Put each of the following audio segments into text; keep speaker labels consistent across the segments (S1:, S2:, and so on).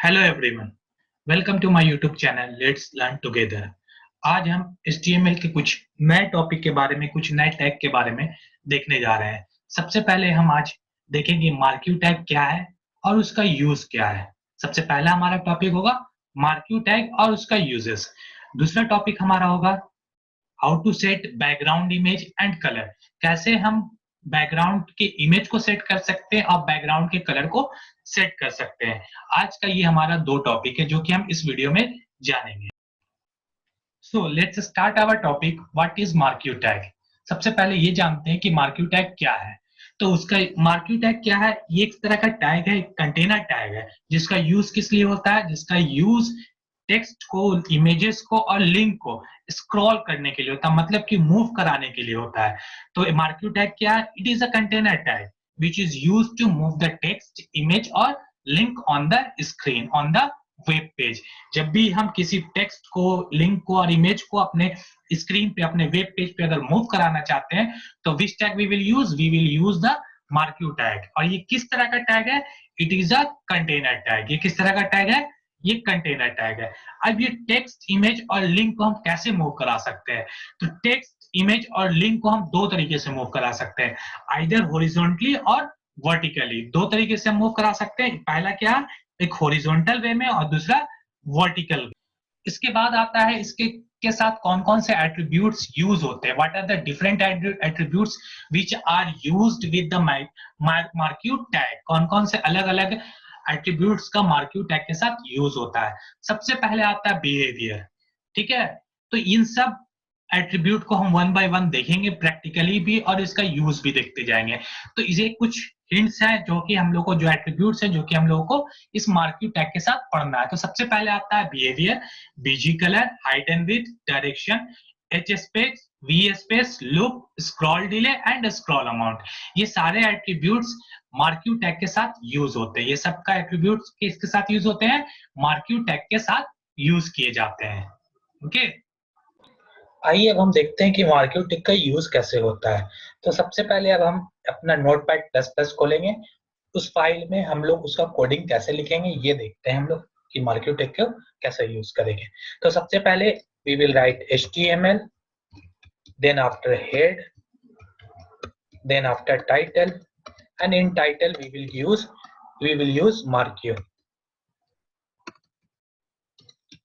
S1: Hello everyone, welcome to my YouTube channel let's learn together. आज हम HTML के कुछ नए टॉपिक के बारे में, कुछ नए टैग के बारे में देखने जा रहे हैं। सबसे पहले हम आज देखेंगे मार्क्यू टैग क्या है और उसका यूज क्या है। सबसे पहला हमारा टॉपिक होगा मार्क्यू टैग और उसका यूजेस। दूसरा टॉपिक हमारा होगा how to set background image and colour. कैसे हम बैकग्राउंड के इमेज को सेट कर सकते हैं और बैकग्राउंड के कलर को सेट कर सकते हैं। आज का ये हमारा दो टॉपिक है जो कि हम इस वीडियो में जानेंगे। So let's start our topic, what is marquee tag. सबसे पहले ये जानते हैं कि मार्क्यू टैग क्या है। तो उसका मार्क्यू टैग क्या है? ये एक तरह का टैग है, कंटेनर टैग है, जिसका यूज किस लिए होता है? जिसका यूज टेक्स्ट को, इमेजेस को और लिंक को स्क्रॉल करने के लिए होता है, मतलब कि मूव कराने के लिए होता है। तो मार्क्यू टैग क्या है? It is a container tag which is used to move the text, image और link on the screen, on the web page। जब भी हम किसी टेक्स्ट को, लिंक को और इमेज को अपने स्क्रीन पे, अपने वेब पेज पे अगर मूव कराना चाहते हैं तो which tag we will use? We will use the marquee tag. और ये किस तरह का टैग है? It is a container tag. ये किस तरह का टैग है? ये कंटेनर टैग है। अब ये टेक्स्ट, इमेज और लिंक को हम कैसे मूव करा सकते हैं? तो टेक्स्ट, इमेज और लिंक को हम दो तरीके से मूव करा सकते हैं, आइदर हॉरिजॉन्टली और वर्टिकली। दो तरीके से हम मूव करा सकते हैं। पहला क्या? एक हॉरिजॉन्टल वे में और दूसरा वर्टिकल। इसके बाद आता है इसके के साथ कौन कौन से एट्रीब्यूट्स यूज होते हैं। What are the different attributes which are used with the marquee tag. कौन कौन से अलग अलग एट्रीब्यूट्स का मार्क्यू टैग के साथ यूज होता है। सबसे पहले आता है बिहेवियर। ठीक है, तो इन सब एट्रीब्यूट को हम वन बाय वन देखेंगे प्रैक्टिकली भी और इसका यूज भी देखते जाएंगे। तो इसे कुछ हिंट्स है जो कि हम लोग को, जो एट्रीब्यूट्स है जो कि हम लोगों को इस मार्क्यू टैग के साथ पढ़ना है। तो सबसे पहले आता है behaviour, BG colour, height and width, direction, H space, we space, look, scroll delay and scroll amount. ये सारे एट्रीब्यूट्स मार्क्यू टैग के साथ यूज होते हैं। ये सबका एट्रीब्यूट्स किसके साथ यूज होते हैं? मार्क्यू टैग के साथ यूज किए जाते हैं। ओके, आइए अब हम देखते हैं कि मार्क्यू टैग का यूज कैसे होता है। तो सबसे पहले अब हम अपना नोटपैड प्लस प्लस खोलेंगे। उस फाइल में हम लोग उसका कोडिंग कैसे लिखेंगे ये देखते हैं हम लोग कि मार्क्यू टैग को कैसे यूज करेंगे। तो सबसे पहले we will write HTML, then after head, then after title, and in title we will use marquee,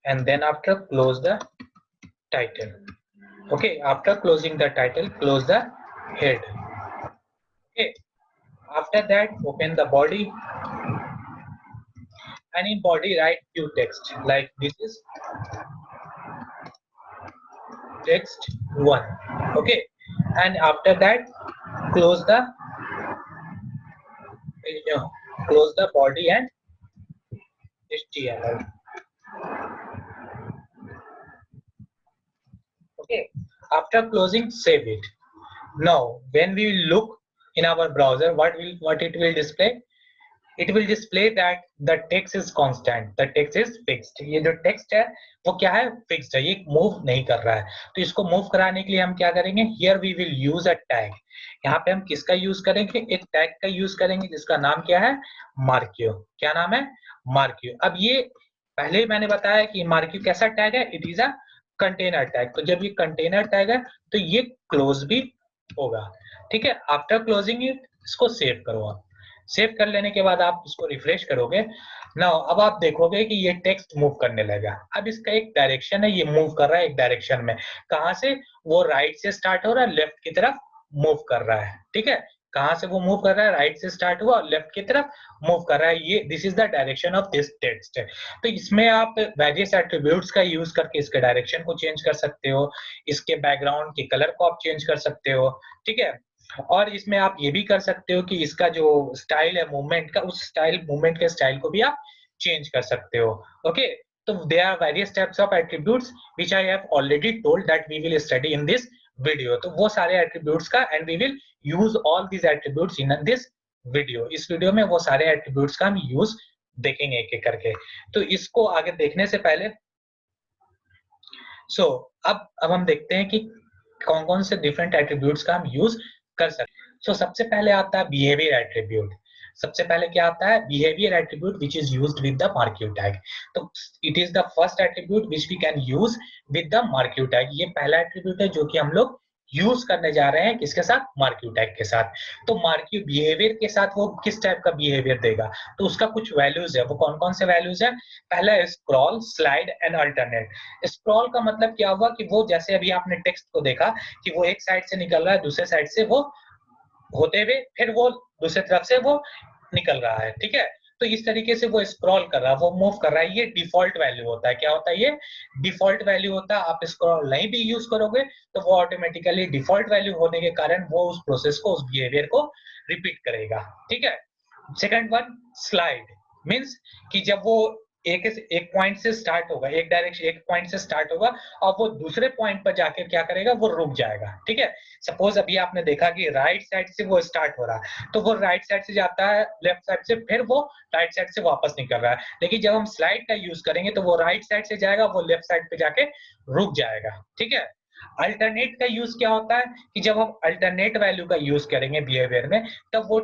S1: and then after close the title. Okay, after closing the title, close the head. Okay, after that open the body, and in body write few text like this is text 1. Okay, and after that close the close the body and HTML. Okay, after closing save it. Now when we look in our browser, what it will display? It will display that the text is constant, the text is fixed. ये जो text है वो क्या है? Fixed है, ये move नहीं कर रहा है। तो इसको move कराने के लिए हम क्या करेंगे? Here we will use a tag. यहाँ पे हम किसका यूज करेंगे? एक टैग का यूज करेंगे जिसका नाम क्या है? मार्क्यू। क्या नाम है? मार्क्यू। अब ये पहले ही मैंने बताया कि मार्क्यू कैसा टैग है? It is a container tag. तो जब ये कंटेनर टैग है तो ये क्लोज भी होगा। ठीक है, आफ्टर क्लोजिंग इट इसको सेव करो। आप सेव कर लेने के बाद आप इसको रिफ्रेश करोगे ना, अब आप देखोगे कि ये टेक्स्ट मूव करने लगा। अब इसका एक डायरेक्शन है, ये मूव कर रहा है एक डायरेक्शन में। कहां से? वो राइट से स्टार्ट हो रहा है, लेफ्ट की तरफ मूव कर रहा है। ठीक है, कहां से वो मूव कर रहा है? राइट से स्टार्ट हुआ और लेफ्ट की तरफ मूव कर रहा है। ये this is the direction of this text. तो इसमें आप वेरियस एट्रीब्यूट्स का यूज करके इसके डायरेक्शन को चेंज कर सकते हो, इसके बैकग्राउंड के कलर को आप चेंज कर सकते हो। ठीक है, और इसमें आप ये भी कर सकते हो कि इसका जो स्टाइल है मूवमेंट का, उस स्टाइल मूवमेंट के स्टाइल को भी आप चेंज कर सकते हो। ओके, तो there are various types of attributes which I have already told that we will study in this video. तो वो सारे एट्रीब्यूट्स का, and we will use all these attributes in this video. इस video में वो सारे attributes का हम यूज देखेंगे एक एक करके। तो इसको आगे देखने से पहले अब हम देखते हैं कि कौन कौन से डिफरेंट एट्रीब्यूट्स का हम यूज कर सकते हैं। सबसे पहले आता है बिहेवियर एट्रीब्यूट। सबसे पहले क्या आता है, behaviour attribute which is used with the marquee tag. तो it is the first attribute which we can use with the marquee tag. ये पहला एट्रीब्यूट है जो कि हम लोग यूज करने जा रहे हैं किसके साथ, मार्क्यू टैग के साथ। तो मार्क्यू बिहेवियर के साथ वो किस टाइप का बिहेवियर देगा, तो उसका कुछ वैल्यूज है। वो कौन कौन से वैल्यूज है, पहला है scroll, slide and alternate. Scroll का मतलब क्या हुआ कि वो जैसे अभी आपने टेक्स्ट को देखा कि वो एक साइड से निकल रहा है, दूसरे साइड से वो होते हुए फिर वो दूसरी तरफ से वो निकल रहा है, ठीक है। तो इस तरीके से वो स्क्रॉल कर रहा है, वो मूव कर रहा है। ये डिफॉल्ट वैल्यू होता है। क्या होता है, ये डिफॉल्ट वैल्यू होता है। आप स्क्रॉल नहीं भी यूज करोगे तो वो ऑटोमेटिकली डिफॉल्ट वैल्यू होने के कारण वो उस प्रोसेस को, उस बिहेवियर को रिपीट करेगा, ठीक है। सेकंड वन, स्लाइड मींस कि जब वो एक पॉइंट से स्टार्ट होगा, एक डायरेक्शन, एक पॉइंट से स्टार्ट होगा और वो दूसरे पॉइंट पर जाके क्या करेगा, वो रुक जाएगा, ठीक है। सपोज अभी आपने देखा कि राइट साइड से वो स्टार्ट हो रहा है, तो वो राइट साइड से जाता है लेफ्ट साइड से, फिर वो राइट साइड से वापस निकल रहा है। लेकिन जब हम स्लाइड का यूज करेंगे तो वो राइट साइड से जाएगा, वो लेफ्ट साइड पे जाके रुक जाएगा, ठीक है। अल्टरनेट का यूज क्या होता है कि जब हम अल्टरनेट वैल्यू का यूज करेंगे बिहेवियर में, तब वो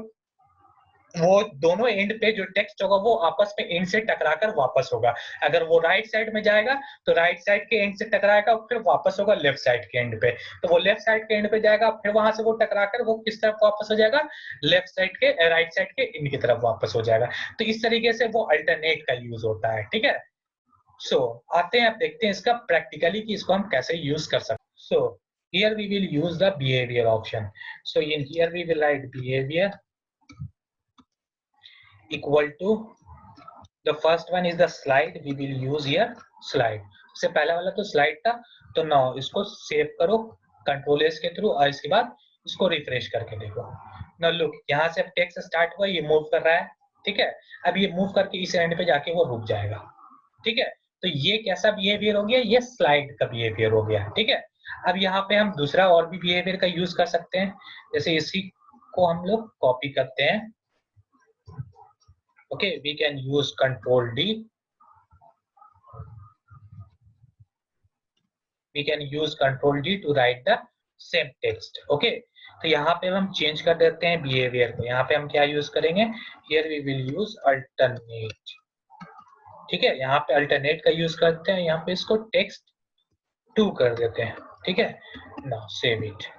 S1: दोनों एंड पे जो टेक्स्ट होगा वो आपस में एंड से टकराकर वापस होगा। अगर वो राइट साइड में जाएगा तो राइट साइड के एंड से टकराएगा, फिर वापस होगा लेफ्ट साइड के एंड पे। तो वो लेफ्ट साइड के एंड पे जाएगा, फिर वहां से वो टकराकर वो किस तरफ वापस हो जाएगा, लेफ्ट साइड के, राइट साइड के एंड की तरफ वापस हो जाएगा। तो इस तरीके से वो अल्टरनेट का यूज होता है, ठीक है। सो आते हैं, आप देखते हैं इसका प्रैक्टिकली कि इसको हम कैसे यूज कर सकते हैं। So here we will use the behaviour option. So in here we will write behaviour equal to the first one is the slide, we will use here slide। सबसे पहला वाला तो स्लाइड था, तो ना इसको सेव करो कंट्रोल एस के थ्रू और इसके बाद इसको रिफ्रेश करके देखो। ना लुक, यहाँ से अब टेक्स्ट स्टार्ट हुआ, ये मूव कर रहा है, ठीक है। अब ये मूव करके इस एंड पे जाके वो रुक जाएगा, ठीक है। तो ये कैसा बिहेवियर हो गया, ये स्लाइड का बिहेवियर हो गया, ठीक है। अब यहाँ पे हम दूसरा और भी बिहेवियर का यूज कर सकते हैं, जैसे इसी को हम लोग कॉपी करते हैं। Okay, we can use Control D. We can use Control D to write the same text. Okay, तो यहाँ पे हम चेंज कर देते हैं बिहेवियर को। यहाँ पे हम क्या यूज करेंगे, here we will use alternate, ठीक है। यहाँ पे अल्टरनेट का यूज करते हैं, यहाँ पे इसको टेक्स्ट 2 कर देते हैं, ठीक है। Now save it,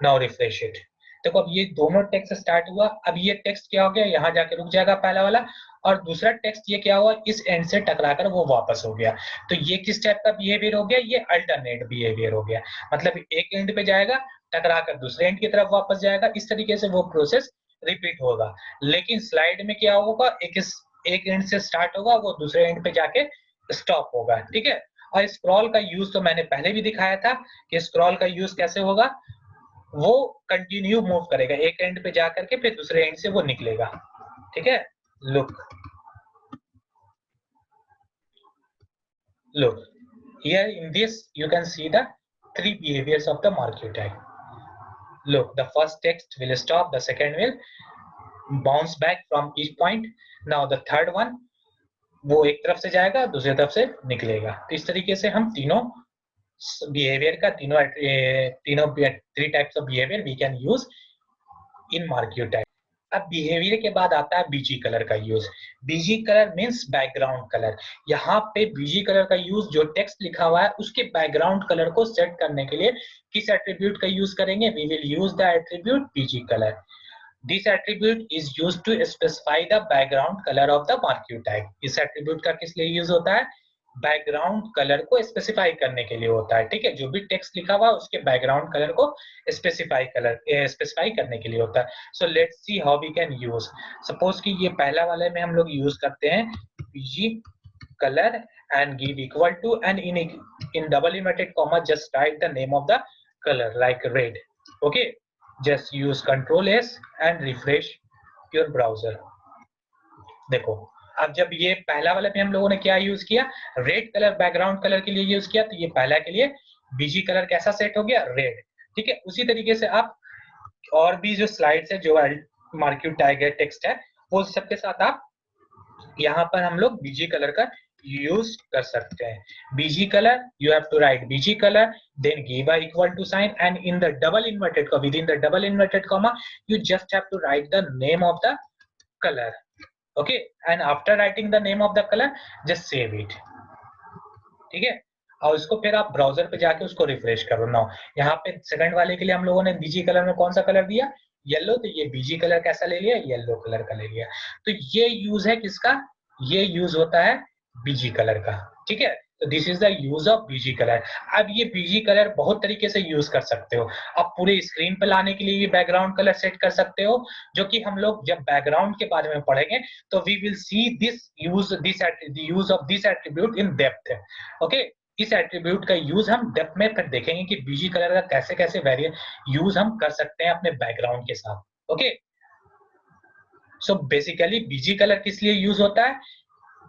S1: now refresh it. देखो अब ये दोनों टेक्स्ट स्टार्ट हुआ, अब ये टेक्स्ट क्या हो गया, यहाँ जाके रुक जाएगा पहला वाला, और दूसरा टेक्स्ट ये क्या हुआ, इस एंड से टकराकर वो वापस हो गया। तो ये किस टाइप का बिहेवियर हो गया, ये अल्टरनेट बिहेवियर हो गया। मतलब एक एंड पे जाएगा, टकराकर दूसरे एंड की तरफ वापस जाएगा, इस तरीके से वो प्रोसेस रिपीट होगा। लेकिन स्लाइड में क्या होगा, एक एंड से स्टार्ट होगा, वो दूसरे एंड पे जाके स्टॉप होगा, ठीक है। और स्क्रॉल का यूज तो मैंने पहले भी दिखाया था कि स्क्रॉल का यूज कैसे होगा, वो कंटिन्यू मूव करेगा, एक एंड पे जाकर के फिर दूसरे एंड से वो निकलेगा, ठीक है। look here in this you can see the 3 behaviors of the marquee tag। look, the first text will stop, the second will bounce back from each point, now the third one वो एक तरफ से जाएगा, दूसरी तरफ से निकलेगा। तो इस तरीके से हम तीनों बिहेवियर का, तीनों 3 types of behaviour we can use in marquee tag. अब बिहेवियर के बाद आता है बीजी कलर का use. BG colour means background colour. यहाँ पे बीजी कलर का यूज, जो टेक्स्ट लिखा हुआ है उसके बैकग्राउंड कलर को सेट करने के लिए किस एट्रीब्यूट का यूज करेंगे, we will use the attribute BG colour. This attribute is used to specify the background colour of the marquee tag. इस एट्रीब्यूट का किस लिए यूज होता है, बैकग्राउंड कलर को स्पेसिफाई करने के लिए होता है, ठीक है। जो भी टेक्स्ट लिखा हुआ है उसके बैकग्राउंड कलर को स्पेसिफाई करने के लिए होता है। So let's see how we can use. Suppose कि ये पहला वाले में हम लोग यूज करते हैं BG colour and give equal to, and in double inverted comma just write the name of the color like red। okay, just use Control S and refresh your browser। देखो अब जब ये पहला वाला पे हम लोगों ने क्या यूज किया, रेड कलर बैकग्राउंड कलर के लिए यूज किया, तो ये पहला के लिए बीजी कलर कैसा सेट हो गया, रेड, ठीक है। उसी तरीके से आप और भी जो स्लाइड्स है, जो मार्क्यू टैग है, टेक्स्ट है, वो सबके साथ आप यहाँ पर हम लोग बीजी कलर का यूज कर सकते हैं। BG colour, you have to write BG colour, then give a equal to sign, and in the double inverted comma, within the double inverted comma, you just have to write the name of the color. Okay, and after writing the name of the color, just save it. ठीक है, और उसको फिर आप browser पे जाके उसको refresh करो ना। यहाँ पे सेकंड वाले के लिए हम लोगों ने बीजी कलर में कौन सा कलर दिया, येलो, तो ये बीजी कलर कैसा ले लिया, येलो कलर का ले लिया। तो ये यूज है किसका, ये यूज होता है बीजी कलर का। ठीक है, तो this is the use of BG colour. अब ये बीजी कलर बहुत तरीके से यूज कर सकते हो। आप पूरे स्क्रीन पे लाने के लिए ये बैकग्राउंड कलर सेट कर सकते हो, जो कि हम लोग जब बैकग्राउंड के बारे में पढ़ेंगे तो we will see this use of this attribute in depth. Okay, इस एट्रीब्यूट का यूज हम डेप्थ में फिर देखेंगे कि बीजी कलर का कैसे कैसे वेरिएंट यूज हम कर सकते हैं अपने बैकग्राउंड के साथ। Okay, so basically BG colour किस लिए यूज होता है,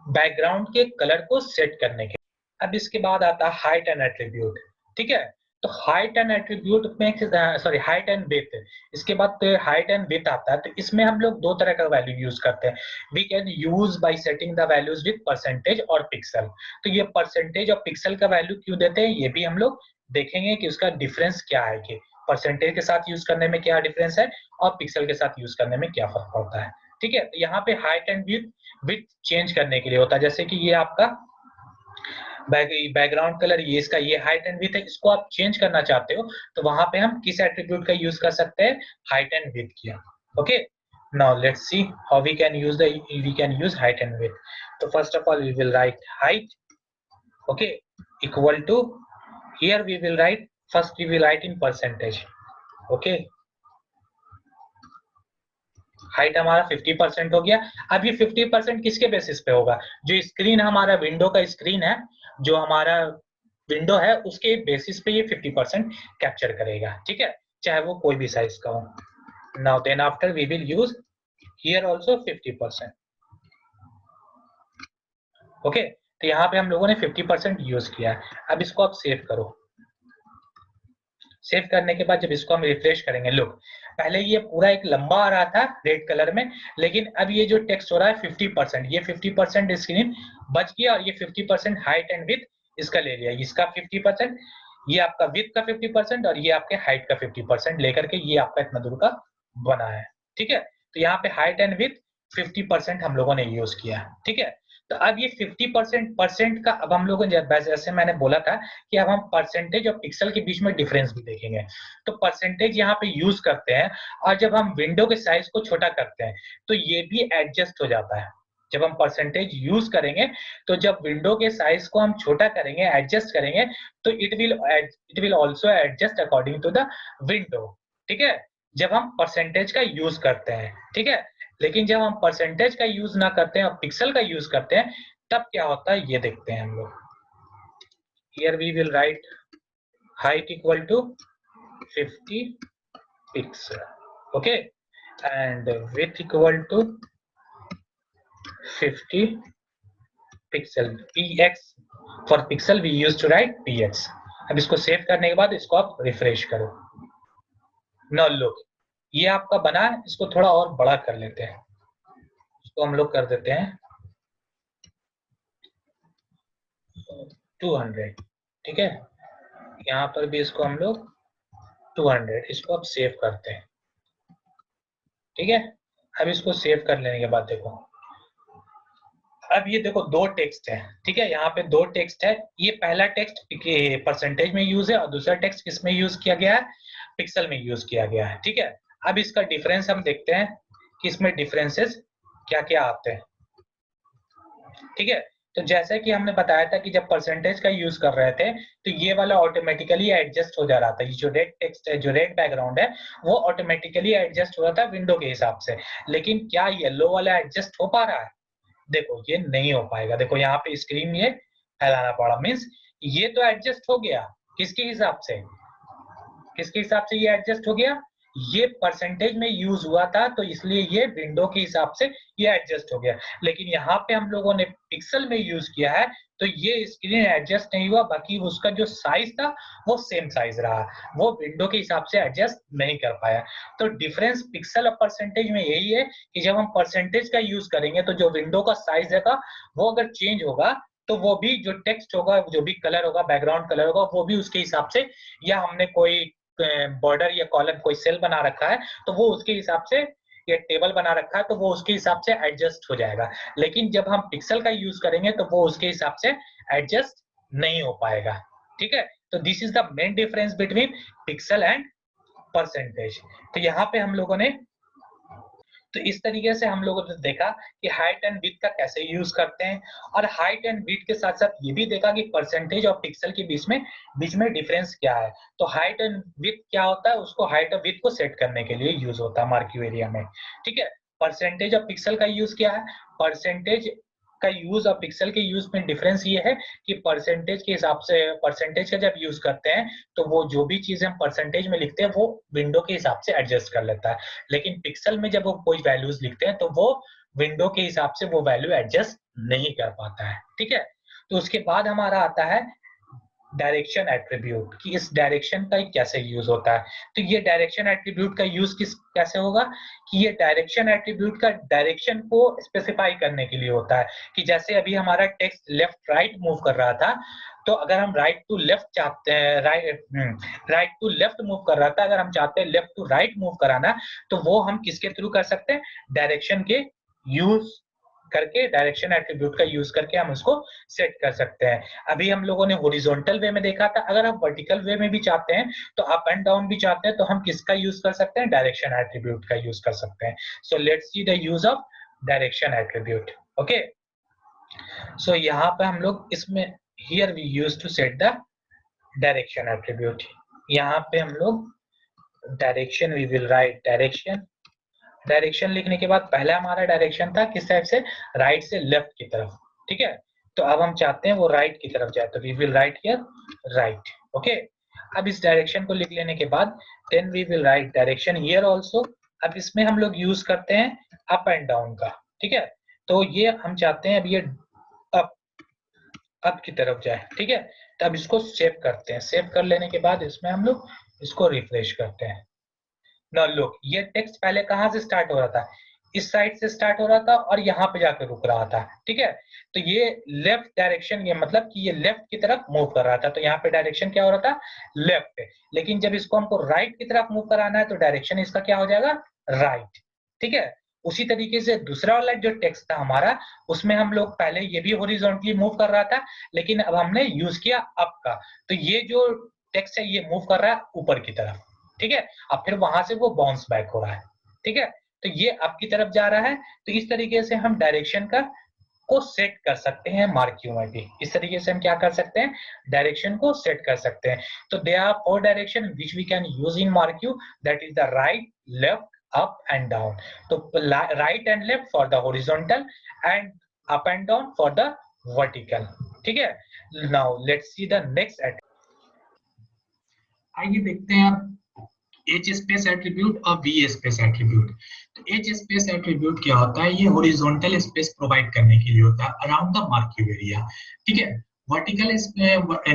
S1: बैकग्राउंड के कलर को सेट करने के। अब इसके बाद आता है हाइट एंड एट्रीब्यूट। ठीक है, तो हाइट एंड एट्रीब्यूट में सॉरी हाइट एंड विड्थ, इसके बाद हाइट एंड विड्थ आता है। तो इसमें हम लोग दो तरह का वैल्यू यूज करते हैं। We can use by setting the values with percentage और पिक्सल। तो ये परसेंटेज और पिक्सल का वैल्यू क्यों देते हैं, ये भी हम लोग देखेंगे कि उसका डिफरेंस क्या है, कि परसेंटेज के साथ यूज करने में क्या डिफरेंस है और पिक्सल के साथ यूज करने में क्या फर्क पड़ता है। ठीक है, तो यहाँ पे हाइट एंड विड्थ चेंज करने के लिए होता है। जैसे कि ये आपका बैकग्राउंड कलर, ये इसका ये हाइट एंड विड्थ है, इसको आप चेंज करना चाहते हो तो वहां पे हम किस एट्रीब्यूट का यूज कर सकते हैं, हाइट एंड विड्थ किया। Okay, now let's see how we can use height and width. तो first of all we will write height, okay, equal to, here we will write, first we will write in percentage. Okay, height हमारा 50% हो गया। अब ये 50% किसके basis पे होगा, जो स्क्रीन हमारा विंडो का स्क्रीन है, जो हमारा विंडो है उसके बेसिस पे ये 50% कैप्चर करेगा। ठीक है, चाहे वो कोई भी साइज का हो। Now then after we will use here also 50%। Okay, तो यहाँ पे हम लोगों ने 50% यूज किया है। अब इसको आप सेव करो। सेव करने के बाद जब इसको हम रिफ्रेश करेंगे, लुक, पहले ये पूरा एक लंबा आ रहा था रेड कलर में, लेकिन अब ये जो टेक्स्ट हो रहा है 50%, ये 50% स्क्रीन बच गया और ये 50% हाइट एंड विड्थ इसका ले लिया। इसका 50%, ये आपका विड्थ का 50% और ये आपके हाइट का 50% लेकर के ये आपका इतना दूर का बना है। ठीक है, तो यहाँ पे हाइट एंड विड्थ 50% हम लोगों ने यूज किया। ठीक है, तो अब ये 50% का अब हम लोगों ने, जैसे मैंने बोला था कि अब हम परसेंटेज और पिक्सल के बीच में डिफरेंस भी देखेंगे। तो परसेंटेज यहाँ पे यूज करते हैं और जब हम विंडो के साइज को छोटा करते हैं तो ये भी एडजस्ट हो जाता है। जब हम परसेंटेज यूज करेंगे तो जब विंडो के साइज को हम छोटा करेंगे, एडजस्ट करेंगे, तो it will also adjust according to the window. ठीक है, जब हम परसेंटेज का यूज करते हैं। ठीक है, लेकिन जब हम परसेंटेज का यूज ना करते हैं और पिक्सल का यूज करते हैं तब क्या होता है ये देखते हैं हम लोग। Here we will write height equal to 50 pixel, okay, and width equal to 50 pixel, px for pixel we used to write px। अब इसको सेव करने के बाद इसको आप रिफ्रेश करो। Now look, ये आपका बना है, इसको थोड़ा और बड़ा कर लेते हैं। इसको हम लोग कर देते हैं 200। ठीक है, यहाँ पर भी इसको हम लोग 200, इसको अब सेव करते हैं। ठीक है, अब इसको सेव कर लेने के बाद देखो, अब ये देखो दो टेक्स्ट है। ठीक है, यहाँ पे दो टेक्स्ट है। ये पहला टेक्स्ट परसेंटेज में यूज है और दूसरा टेक्स्ट किसमें यूज किया गया है, पिक्सल में यूज किया गया है। ठीक है, अब इसका डिफरेंस हम देखते हैं कि इसमें डिफरेंसेस क्या क्या आते हैं। ठीक है, तो जैसे कि हमने बताया था कि जब परसेंटेज का यूज कर रहे थे तो ये वाला ऑटोमेटिकली एडजस्ट हो जा रहा था। ये जो रेड टेक्स्ट है, जो रेड बैकग्राउंड है, वो ऑटोमेटिकली एडजस्ट हो रहा था विंडो के हिसाब से। लेकिन क्या येलो वाला एडजस्ट हो पा रहा है, देखो ये नहीं हो पाएगा। देखो यहाँ पे स्क्रीन ये फैलाना पड़ा, मीन्स ये तो एडजस्ट हो गया, किसके हिसाब से, किसके हिसाब से ये एडजस्ट हो गया, ये परसेंटेज में यूज हुआ था तो इसलिए ये विंडो के हिसाब से ये एडजस्ट हो गया। लेकिन यहाँ पे हम लोगों ने पिक्सल में यूज किया है तो ये स्क्रीन एडजस्ट नहीं हुआ, बाकी उसका जो साइज था वो सेम साइज रहा, वो विंडो के हिसाब से एडजस्ट नहीं कर पाया। तो डिफरेंस पिक्सल और परसेंटेज में यही है कि जब हम परसेंटेज का यूज करेंगे तो जो विंडो का साइज है वो अगर चेंज होगा तो वो भी जो टेक्स्ट होगा, जो भी कलर होगा, बैकग्राउंड कलर होगा, वो भी उसके हिसाब से, या हमने कोई बॉर्डर या कॉलम, कोई सेल बना रखा है तो वो उसके हिसाब से ये टेबल बना रखा है तो वो उसके हिसाब से एडजस्ट हो जाएगा, लेकिन जब हम पिक्सल का यूज करेंगे तो वो उसके हिसाब से एडजस्ट नहीं हो पाएगा। ठीक है, तो this is the main difference between pixel and percentage. तो यहाँ पे हम लोगों ने तो इस तरीके से हम लोगों ने देखा कि हाइट एंड विड्थ का कैसे यूज करते हैं, और हाइट एंड विड्थ के साथ साथ ये भी देखा कि परसेंटेज और पिक्सल के बीच में डिफरेंस क्या है। तो हाइट एंड विड्थ क्या होता है, उसको हाइट और विड्थ को सेट करने के लिए यूज होता है मार्क्यू एरिया में। ठीक है, परसेंटेज और पिक्सल का यूज क्या है, परसेंटेज का यूज और पिक्सल के यूज में डिफरेंस ये है कि परसेंटेज के हिसाब से, परसेंटेज का जब यूज करते हैं तो वो जो भी चीज हम परसेंटेज में लिखते हैं वो विंडो के हिसाब से एडजस्ट कर लेता है, लेकिन पिक्सल में जब वो कोई वैल्यूज लिखते हैं तो वो विंडो के हिसाब से वो वैल्यू एडजस्ट नहीं कर पाता है। ठीक है, तो उसके बाद हमारा आता है डायरेक्शन एट्रीब्यूट, कि इस डायरेक्शन का कैसे यूज होता है। तो ये डायरेक्शन एट्रीब्यूट का यूज कैसे होगा, कि ये डायरेक्शन एट्रीब्यूट का डायरेक्शन को स्पेसिफाई करने के लिए होता है, कि जैसे अभी हमारा टेक्स्ट लेफ्ट राइट मूव कर रहा था, तो अगर हम राइट टू लेफ्ट चाहते हैं, राइट टू लेफ्ट मूव कर रहा था, अगर हम चाहते हैं लेफ्ट टू राइट मूव कराना, तो वो हम किसके थ्रू कर सकते हैं, डायरेक्शन के यूज करके, डायरेक्शन एट्रीब्यूट का यूज करके हम उसको सेट कर सकते हैं। अभी हम लोगों ने हॉरिजॉन्टल वे में देखा था, अगर हम वर्टिकल वे में भी चाहते हैं, तो अप एंड डाउन भी चाहते हैं, तो हम किसका यूज कर सकते हैं, डायरेक्शन एट्रीब्यूट का यूज कर सकते हैं। So let's see the use of direction attribute. Okay, so यहाँ पे हम लोग इसमें here we use to set the direction attribute. यहाँ पे हम लोग direction, we will write direction. Direction लिखने के बाद पहला हमारा डायरेक्शन था किस टाइप से, राइट से लेफ्ट की तरफ। ठीक है, तो अब हम चाहते हैं वो राइट की तरफ जाए, तो we will write here right. Okay, अब इस डायरेक्शन को लिख लेने के बाद then we will write direction here also. अब इसमें हम लोग यूज करते हैं अप एंड डाउन का। ठीक है, तो ये हम चाहते हैं अब ये अप अप की तरफ जाए। ठीक है, तो अब इसको सेव करते हैं, सेव कर लेने के बाद इसमें हम लोग इसको रिफ्रेश करते हैं। नाउ लुक, ये टेक्स्ट पहले कहां से स्टार्ट हो रहा था, इस साइड से स्टार्ट हो रहा था और यहाँ पे जाकर रुक रहा था। ठीक है, तो ये लेफ्ट डायरेक्शन, ये मतलब कि ये लेफ्ट की तरफ मूव कर रहा था, तो यहाँ पे डायरेक्शन क्या हो रहा था, लेफ्ट। लेकिन जब इसको हमको राइट की तरफ मूव कराना है तो डायरेक्शन इसका क्या हो जाएगा, राइट। ठीक है, उसी तरीके से दूसरा वाला जो टेक्स्ट था हमारा, उसमें हम लोग पहले ये भी हॉरिजॉन्टली मूव कर रहा था, लेकिन अब हमने यूज किया अप का, तो ये जो टेक्स्ट है ये मूव कर रहा है ऊपर की तरफ। ठीक है, अब फिर वहां से वो बाउंस बैक हो रहा है। ठीक है, तो ये अप की तरफ जा रहा है। तो इस तरीके से हम डायरेक्शन का को सेट कर सकते हैं मार्क्यू में भी। इस तरीके से हम क्या कर सकते हैं, डायरेक्शन को सेट कर सकते हैं। तो they are four direction which we can use in marquee, that is the right, left, up and down. तो right and left for the horizontal and up and down for the vertical. ठीक है, now let's see the next. आइए देखते हैं अब H space attribute और V space attribute. तो H space attribute क्या होता है, ये हॉरिजॉन्टल स्पेस प्रोवाइड करने के लिए होता है अराउंड द मार्क्यू एरिया। ठीक है, वर्टिकल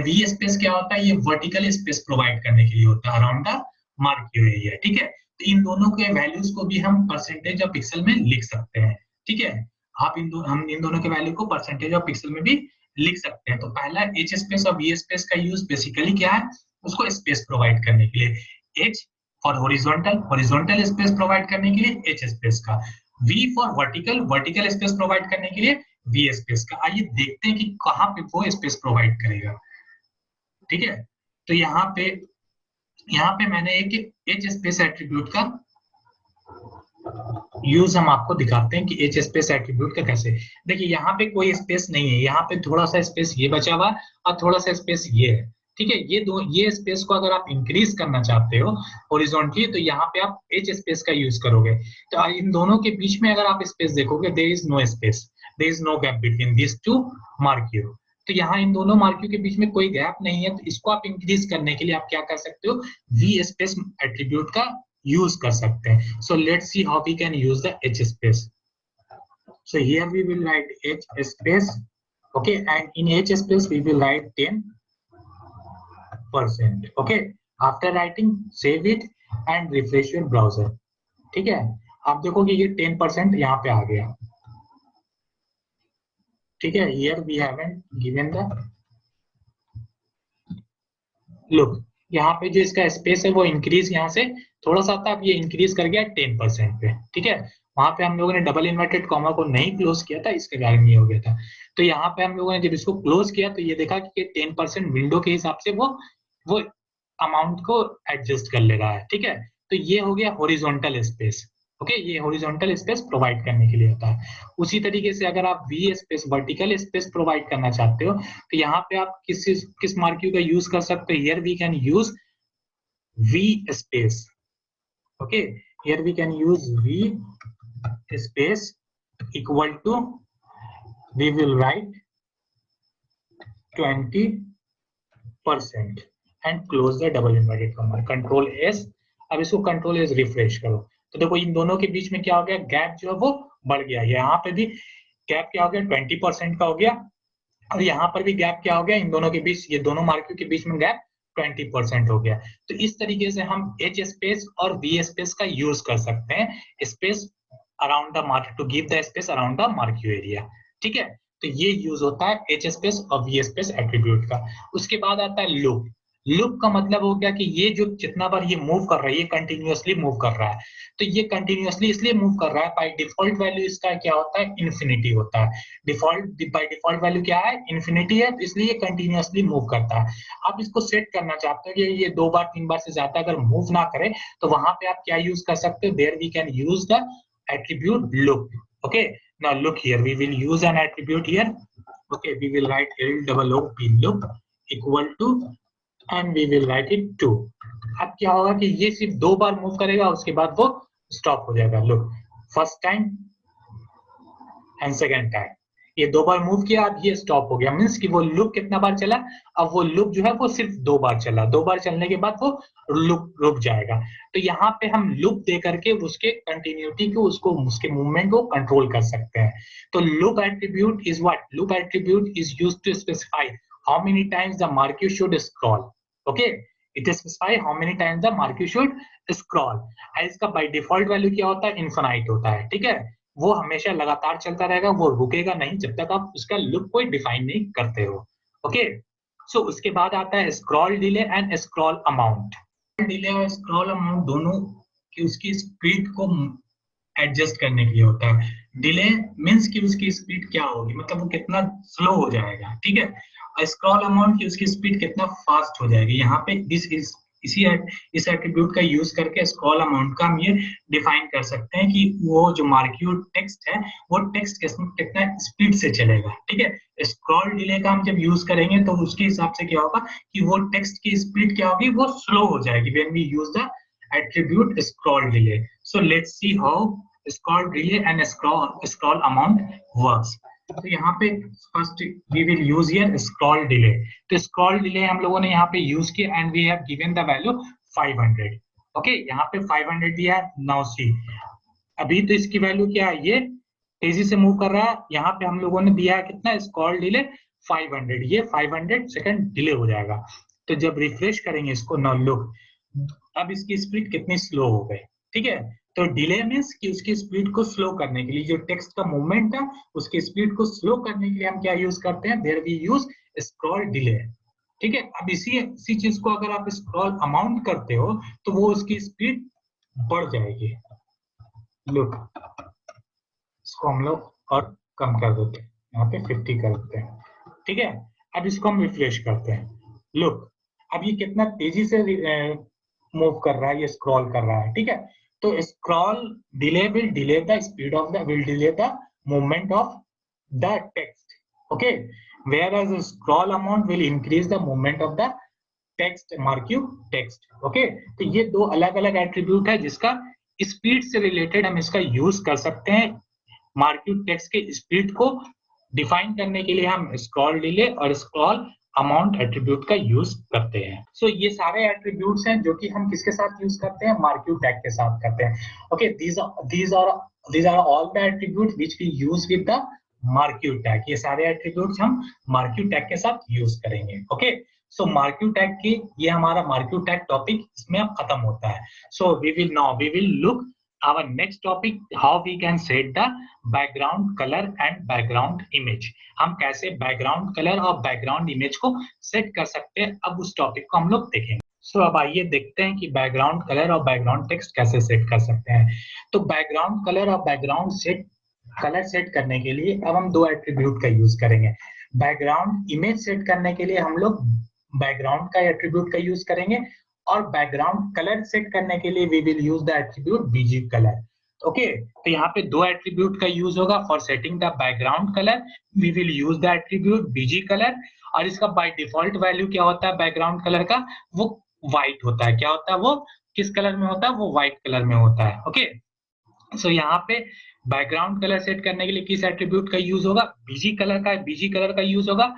S1: वी स्पेस क्या होता है, ये वर्टिकल स्पेस प्रोवाइड करने के लिए होता है अराउंड द मार्क्यू एरिया। ठीक है, तो इन दोनों के वैल्यूज को भी हम परसेंटेज और पिक्सल में लिख सकते हैं। ठीक है, आप हम इन दोनों के वैल्यू को परसेंटेज और पिक्सल में भी लिख सकते हैं। तो पहला एच स्पेस और वी स्पेस का यूज बेसिकली क्या है, उसको स्पेस प्रोवाइड करने के लिए। H for horizontal space provide करने के लिए एच स्पेस का, V for vertical space provide करने के लिए वी स्पेस का। आइए देखते हैं कि कहां पे वो स्पेस प्रोवाइड करेगा। ठीक है, तो यहाँ पे मैंने एक एच स्पेस एट्रीब्यूट का यूज हम आपको दिखाते हैं कि एच स्पेस एट्रीब्यूट का कैसे। देखिए यहाँ पे कोई स्पेस नहीं है, यहाँ पे थोड़ा सा स्पेस ये बचा हुआ और थोड़ा सा स्पेस ये है। ठीक है, ये स्पेस को अगर आप इंक्रीज करना चाहते हो हॉरिजॉन्टली, तो यहाँ पे आप एच स्पेस का यूज करोगे। तो इन दोनों के बीच में अगर आप स्पेस देखोगे, there is no space, there is no gap between this two marquee. तो यहाँ इन दोनों मार्क्यू के बीच में कोई गैप नहीं है, तो इसको आप इंक्रीज करने के लिए आप क्या कर सकते हो, वी स्पेस एट्रीब्यूट का यूज कर सकते हैं। So let's see how we can use the H space. So here we will write H space, okay, and in H space we will write 10%. Okay, after writing save it and refresh your browser. ठीक है, आप देखोगे ये 10% यहाँ पे आ गया। ठीक है, here we haven't given the look, यहाँ पे जो इसका स्पेस है वो इंक्रीज यहाँ से थोड़ा सा था, अब ये इंक्रीज कर गया 10% पे, ठीक है। वहां पे हम लोगों ने डबल इन्वर्टेड कॉमा को नहीं क्लोज किया था, इसके कारण ये हो गया था। तो यहाँ पे हम लोगों ने जब इसको क्लोज किया तो ये देखा कि 10% विंडो के हिसाब से वो अमाउंट को एडजस्ट कर ले रहा है, ठीक है। तो ये हो गया हॉरिजॉन्टल स्पेस। ओके, ये हॉरिजॉन्टल स्पेस प्रोवाइड करने के लिए होता है। उसी तरीके से अगर आप we space vertical space provide करना चाहते हो तो यहाँ पे आप किस मार्क्यू का यूज कर सकते हो, here we can use V space. Okay, here we can use V space equal to, we will write 20% and close the double inverted comma, control S। अब इसको कंट्रोल एस रिफ्रेश करो तो देखो इन दोनों के बीच में क्या हो गया, गैप जो है वो बढ़ गया। यहाँ पे भी गैप क्या हो गया, 20% का हो गया, और यहाँ पर भी गैप क्या हो गया, इन दोनों के बीच, ये दोनों मार्क्यू के बीच में गैप 20% हो गया। तो इस तरीके से हम एच स्पेस और वी स्पेस का यूज कर सकते हैं, space around the mark to give the space around the marquee area, ठीक है। तो ये यूज होता है एच स्पेस और वी स्पेस एट्रीब्यूट का। उसके बाद आता है लूप। लूप का मतलब हो गया कि ये जो जितना बार ये मूव कर रहा है, ये कंटिन्यूअसली मूव कर रहा है। तो ये कंटिन्यूअसली इसलिए मूव कर रहा है, बाय डिफॉल्ट वैल्यू इसका क्या होता है, इन्फिनिटी होता है। बाय डिफॉल्ट वैल्यू क्या है, इन्फिनिटी है, तो इसलिए कंटिन्यूअसली मूव करता है। आप इसको सेट करना चाहते हो कि ये 2 बार 3 बार से ज्यादा अगर मूव ना करे तो वहां पे आप क्या यूज कर सकते हो, there we can use the attribute loop। Okay, now look here, we will use an attribute here। Okay, we will write loop loop equal to, and we will write it 2। अब क्या होगा कि ये सिर्फ 2 बार move करेगा, उसके बाद वो स्टॉप हो जाएगा। Look, first time and second time, ये 2 बार मूव किया, अब ये स्टॉप हो गया, मीन्स कि वो लूप कितना बार चला, अब वो लूप जो है वो सिर्फ 2 बार चला, 2 बार चलने के बाद वो लूप रुक जाएगा। तो यहाँ पे हम लूप दे करके उसके कंटिन्यूटी को, उसको उसके मूवमेंट को कंट्रोल कर सकते हैं। तो loop attribute is what, loop attribute is used to specify how many times the marquee should scroll. Okay, it specify how many times the marquee should scroll. इसका बाय डिफॉल्ट वैल्यू क्या होता है, infinite होता है, ठीक है। वो हमेशा लगातार चलता रहेगा, वो रुकेगा नहीं जब तक आप उसका लूप कोई डिफाइन नहीं करते हो। ओके, सो उसके बाद आता है scroll delay and scroll amount. Delay और स्क्रॉल अमाउंट दोनों की उसकी स्पीड को एडजस्ट करने के लिए होता है। डिले मीन्स कि उसकी स्पीड क्या होगी, मतलब वो कितना स्लो हो जाएगा, ठीक है। और स्क्रॉल अमाउंट की उसकी स्पीड कितना फास्ट हो जाएगी। यहाँ पे इस एट्रीब्यूट का यूज करके स्क्रॉल अमाउंट का हम ये डिफाइन कर सकते हैं कि वो जो मार्क्यू टेक्स्ट है वो टेक्स्ट कितना स्पीड से चलेगा, ठीक है। स्क्रॉल डिले का हम जब यूज करेंगे तो उसके हिसाब से क्या होगा कि वो टेक्स्ट की स्पीड क्या होगी, वो स्लो हो जाएगी when we use the attribute scroll delay। So let's see how scroll delay and scroll amount works। तो यहाँ पे first we will use here scroll delay। तो scroll delay हम लोगों ने यहाँ पे यूज किया and we have given the value 500। Okay, यहाँ पे 500 दिया है। नाउ सी, अभी तो इसकी वैल्यू क्या है, ये तेजी से मूव कर रहा है। यहाँ पे हम लोगों ने दिया है कितना, स्क्रॉल डिले 500, ये 500 सेकंड डिले हो जाएगा। तो जब रिफ्रेश करेंगे इसको, नाउ लुक, अब इसकी स्पीड कितनी स्लो हो गई, ठीक है। तो डिले मींस कि उसकी स्पीड को स्लो करने के लिए, जो टेक्स्ट का मूवमेंट है उसकी स्पीड को स्लो करने के लिए हम क्या यूज करते हैं, there we use scroll delay, ठीक है। अब इसी चीज को अगर आप स्क्रॉल अमाउंट करते हो तो वो उसकी स्पीड बढ़ जाएगी। लुक, इसको हम लोग और कम कर देते हैं, यहाँ पे 50 कर देते हैं, ठीक है। अब इसको हम रिफ्रेश करते हैं। लुक, अब ये कितना तेजी से मूव कर रहा है, ये स्क्रॉल कर रहा है, ठीक है। तो scroll delay will delay the speed of the, will delay the movement of the text. Okay, whereas scroll amount will increase the movement of the text, marquee text. Okay, तो ये दो अलग अलग एट्रीब्यूट है जिसका speed से related हम इसका यूज कर सकते हैं। मार्क्यू टेक्स्ट के स्पीड को डिफाइन करने के लिए हम स्क्रॉल डिले और स्क्रॉल अमाउंट एट्रीब्यूट का यूज करते हैं। सो ये सारे एट्रीब्यूट्स हैं जो कि हम किसके साथ यूज करते हैं, मार्क्यू टैग के साथ करते हैं। Okay, these are all the attributes which we use with the marquee tag. ये सारे एट्रीब्यूट्स हम मार्क्यू टैग के साथ यूज करेंगे। ओके, सो मार्क्यू टैग की, ये हमारा मार्क्यू टैग टॉपिक इसमें अब खत्म होता है। So we will look our next topic, how we can set the background color and background image। हम कैसे बैकग्राउंड कलर और बैकग्राउंड इमेज को सेट कर सकते हैं, अब उस टॉपिक को हम लोग देखेंगे। सो अब आइए देखते हैं कि बैकग्राउंड कलर और बैकग्राउंड टेक्स्ट कैसे सेट कर सकते हैं। तो बैकग्राउंड कलर और बैकग्राउंड सेट कलर सेट करने के लिए अब हम दो एट्रीब्यूट का यूज करेंगे। बैकग्राउंड इमेज सेट करने के लिए हम लोग बैकग्राउंड का एट्रीब्यूट का यूज करेंगे, और बैकग्राउंड कलर सेट करने के लिए we will use the attribute BG colour. Okay, तो यहाँ पे दो एट्रीब्यूट का यूज होगा for setting the background colour. We will use the attribute BG colour, और इसका बाय डिफॉल्ट वैल्यू क्या होता है बैकग्राउंड कलर का, वो व्हाइट होता है। क्या होता है वो, किस कलर में होता है वो, व्हाइट कलर में होता है। ओके, सो यहाँ पे बैकग्राउंड कलर सेट करने के लिए किस एट्रीब्यूट का यूज होगा, बीजी कलर का यूज होगा।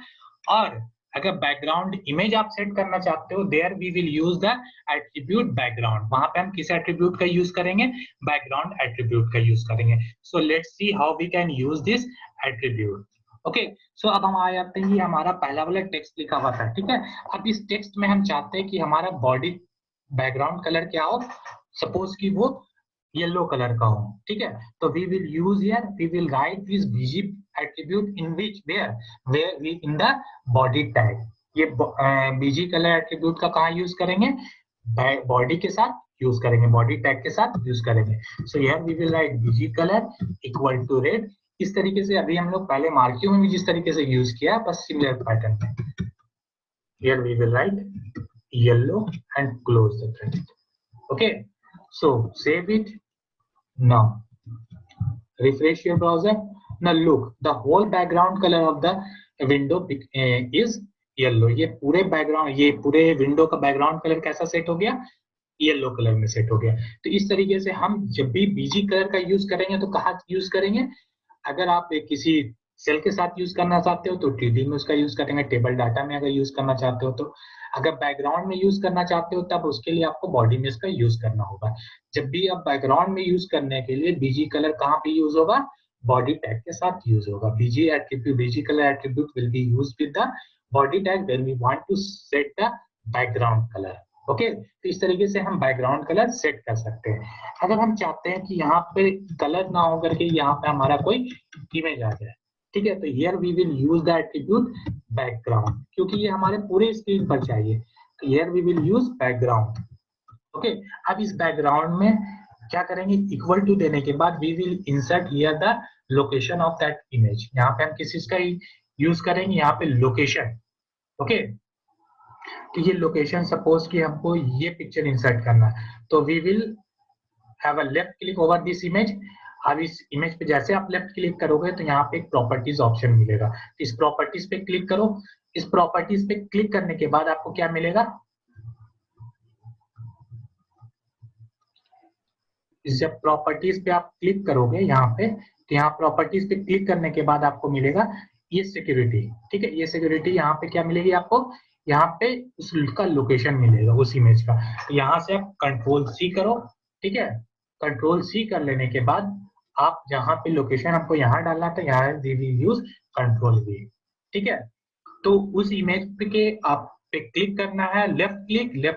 S1: और अगर बैकग्राउंड इमेज आप सेट करना चाहते हो, there we will use the attribute background. वहां पे हम किस एट्रीब्यूट का यूज करेंगे, बैकग्राउंड एट्रीब्यूट का यूज करेंगे। So let's see how we can use this attribute. Okay, so अब हम आ जाते हैं, ये हमारा पहला वाला टेक्स्ट लिखा हुआ था, ठीक है। अब इस टेक्स्ट में हम चाहते हैं कि हमारा बॉडी बैकग्राउंड कलर क्या हो, सपोज कि वो येलो कलर का हो, ठीक है। तो we will use here, we will write this BG attribute in which where we in the body tag. ये बीजी कलर एट्रीब्यूट का कहाँ यूज करेंगे, बॉडी के साथ यूज करेंगे, बॉडी टैग के साथ यूज करेंगे। So here we will write BG colour equal to red. इस तरीके से अभी हम लोग पहले मार्किंग में भी जिस तरीके से यूज किया, बस सिमिलर पैटर्न में। Here we will write yellow and close the text. Okay, so save it. Now refresh your browser. Now look, the whole background color of the window is yellow. ये पूरे background, ये पूरे window का background colour कैसा set हो गया, yellow colour में set हो गया। तो इस तरीके से हम जब भी बीजी कलर का यूज करेंगे तो कहाँ यूज करेंगे, अगर आप किसी सेल के साथ यूज करना चाहते हो तो टीडी में उसका यूज करेंगे, टेबल डाटा में अगर यूज करना चाहते हो तो, अगर बैकग्राउंड में यूज करना चाहते हो तब उसके लिए आपको बॉडी में इसका यूज करना होगा। जब भी आप बैकग्राउंड में यूज करने के लिए बीजी कलर कहाँ पे यूज होगा, बॉडी टैग के साथ यूज होगा। BG colour attribute will be used with the body tag when we want to set the background colour. Okay, तो इस तरीके से हम बैकग्राउंड कलर सेट कर सकते हैं। अगर हम चाहते हैं कि यहाँ पे कलर ना हो करके यहाँ पे हमारा कोई इमेज आ जाए, ठीक है, तो here we will use the attribute background, क्योंकि ये हमारे पूरे स्क्रीन पर चाहिए। तो here we will use background. Okay, अब इस बैकग्राउंड में क्या करेंगे, इक्वल टू देने के बाद we will insert here the location of that image. यहाँ पे हम किस चीज का यूज करेंगे, यहाँ पे लोकेशन। ओके, तो ये लोकेशन सपोज कि हमको ये पिक्चर इंसर्ट करना है, तो we will have a left click over this image. अब इस इमेज पे जैसे आप लेफ्ट क्लिक करोगे तो यहाँ पे एक प्रॉपर्टीज ऑप्शन मिलेगा। इस प्रॉपर्टीज पे क्लिक करो। इस प्रॉपर्टीज पे क्लिक करने के बाद आपको क्या मिलेगा, जब प्रॉपर्टीज पे आप क्लिक करोगे यहाँ पे, तो यहाँ प्रॉपर्टीज पे क्लिक करने के बाद आपको मिलेगा ये सिक्योरिटी। ठीक है, ये सिक्योरिटी यहाँ पे क्या मिलेगी आपको, यहाँ पे उसका लोकेशन मिलेगा उस इमेज का। तो यहाँ से आप कंट्रोल सी करो, ठीक है। कंट्रोल सी कर लेने के बाद आप जहाँ पे लोकेशन आपको यहाँ डालना था, यहाँ यूज कंट्रोल वी, ठीक है। तो उस इमेज पे के आप पे क्लिक करना है, लेफ्ट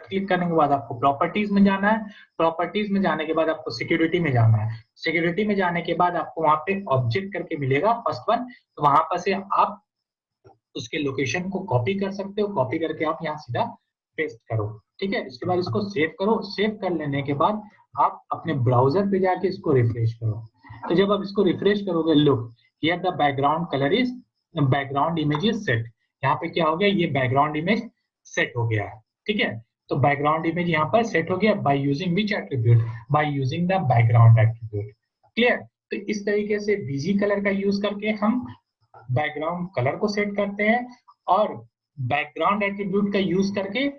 S1: क्लिक करने के बाद आपको प्रॉपर्टीज में जाना है। प्रॉपर्टीज में जाने के बाद आपको सिक्योरिटी में जाना है। सिक्योरिटी में जाने के बाद आपको वहां पे ऑब्जेक्ट करके मिलेगा फर्स्ट वन, तो वहां पर से आप उसके लोकेशन को कॉपी कर सकते हो। कॉपी करके आप यहाँ सीधा पेस्ट करो, ठीक है। इसके बाद इसको सेव करो। सेव कर लेने के बाद आप अपने ब्राउजर पे जाके इसको रिफ्रेश करो। तो जब आप इसको रिफ्रेश करोगे, look here the background colour is, background image is set. यहाँ पे क्या हो गया, ये बैकग्राउंड इमेज सेट हो गया है, ठीक है। तो बैकग्राउंड इमेज यहाँ पर सेट हो गया by using which attribute, by using the background attribute. Clear. तो इस तरीके से बीजी कलर का यूज करके हम बैकग्राउंड कलर को सेट करते हैं, और बैकग्राउंड एट्रीब्यूट का यूज करके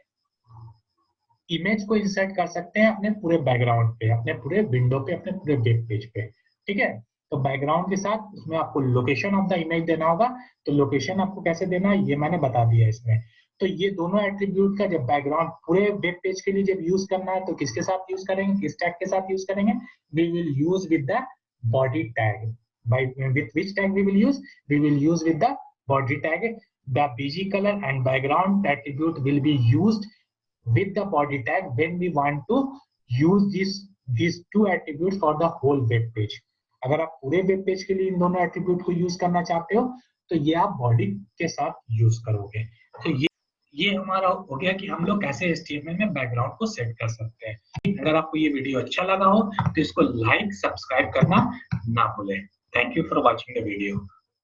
S1: इमेज को इंसर्ट कर सकते हैं अपने पूरे बैकग्राउंड पे, अपने पूरे विंडो पे, अपने पूरे वेब पेज पे, ठीक है। तो बैकग्राउंड के साथ उसमें आपको लोकेशन ऑफ द इमेज देना होगा। तो लोकेशन आपको कैसे देना है ये मैंने बता दिया इसमें। तो ये दोनों एट्रीब्यूट का जब बैकग्राउंड पूरे वेब पेज के लिए जब यूज करना है तो किसके साथ यूज करेंगे, किस टैग के साथ यूज करेंगे, we will use with the body tag. by with which tag we will use, we will use with the body tag. The bg color and background attribute will be used with the body tag when we want to use these two attributes for the whole web page. अगर आप पूरे web page के लिए इन दोनों attribute को use करना चाहते हो तो ये आप बॉडी के साथ यूज करोगे। तो ये हमारा हो गया कि हम लोग कैसे HTML में बैकग्राउंड को सेट कर सकते हैं। अगर आपको ये वीडियो अच्छा लगा हो तो इसको लाइक सब्सक्राइब करना ना भूलें। Thank you for watching the video.